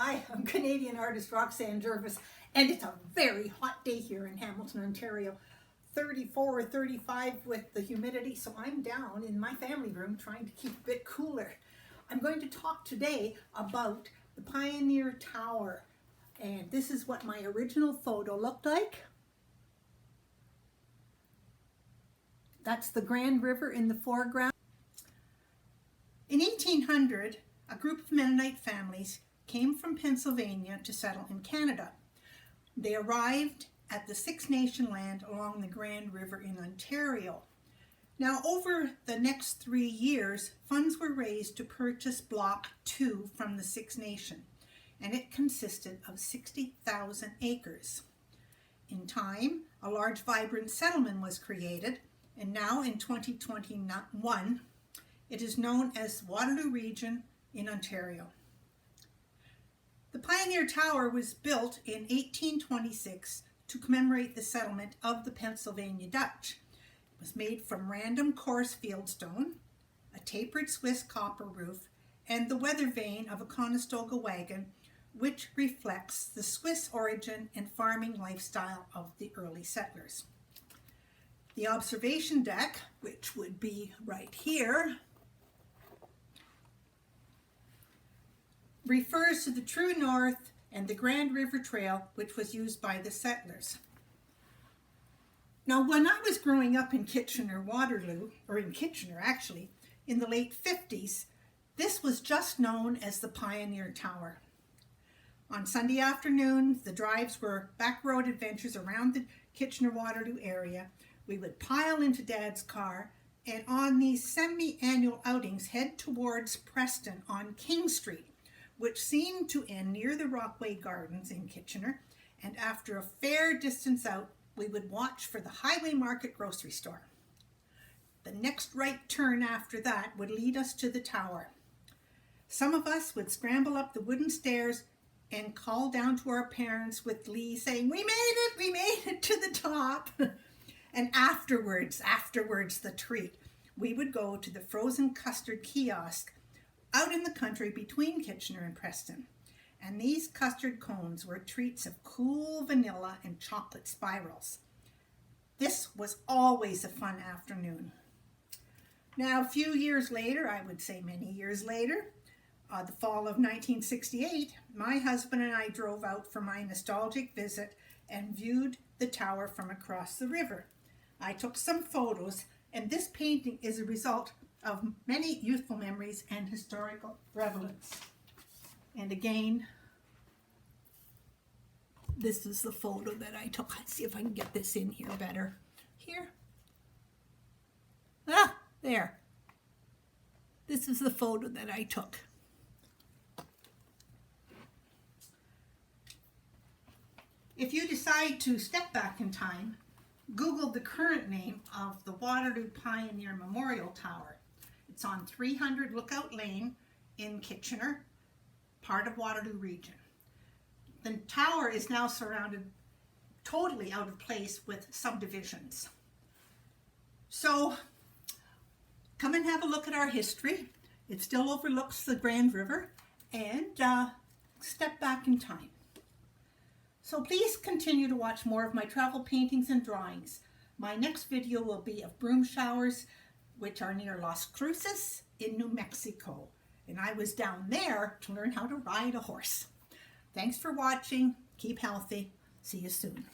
Hi, I'm Canadian artist Roxanne Jervis, and it's a very hot day here in Hamilton, Ontario. 34 or 35 with the humidity, so I'm down in my family room trying to keep a bit cooler. I'm going to talk today about the Pioneer Tower, and this is what my original photo looked like. That's the Grand River in the foreground. In 1800, a group of Mennonite families came from Pennsylvania to settle in Canada. They arrived at the Six Nation land along the Grand River in Ontario. Now, over the next 3 years, funds were raised to purchase Block 2 from the Six Nation, and it consisted of 60,000 acres. In time, a large, vibrant settlement was created, and now in 2021, it is known as Waterloo region in Ontario. The Pioneer Tower was built in 1826 to commemorate the settlement of the Pennsylvania Dutch. It was made from random coarse fieldstone, a tapered Swiss copper roof, and the weather vane of a Conestoga wagon, which reflects the Swiss origin and farming lifestyle of the early settlers. The observation deck, which would be right here, refers to the true north and the Grand River Trail, which was used by the settlers. Now, when I was growing up in Kitchener, Waterloo, or in Kitchener actually, in the late 50s, this was just known as the Pioneer Tower. On Sunday afternoons, the drives were back road adventures around the Kitchener-Waterloo area. We would pile into Dad's car, and on these semi-annual outings, head towards Preston on King Street, which seemed to end near the Rockway Gardens in Kitchener, and after a fair distance out, we would watch for the Highway Market grocery store. The next right turn after that would lead us to the tower. Some of us would scramble up the wooden stairs and call down to our parents with glee, saying, we made it to the top. And afterwards, the treat, we would go to the frozen custard kiosk out in the country between Kitchener and Preston. And these custard cones were treats of cool vanilla and chocolate spirals. This was always a fun afternoon. Now, a few years later, I would say many years later, the fall of 1968, my husband and I drove out for my nostalgic visit and viewed the tower from across the river. I took some photos, and this painting is a result of many youthful memories and historical relevance. And again, this is the photo that I took. Let's see if I can get this in here better. Here. There. This is the photo that I took. If you decide to step back in time, Google the current name of the Waterloo Pioneer Memorial Tower. It's on 300 Lookout Lane in Kitchener, part of Waterloo region. The tower is now surrounded totally out of place with subdivisions. So come and have a look at our history. It still overlooks the Grand River, and step back in time. So please continue to watch more of my travel paintings and drawings. My next video will be of broom showers, which are near Las Cruces in New Mexico. And I was down there to learn how to ride a horse. Thanks for watching. Keep healthy. See you soon.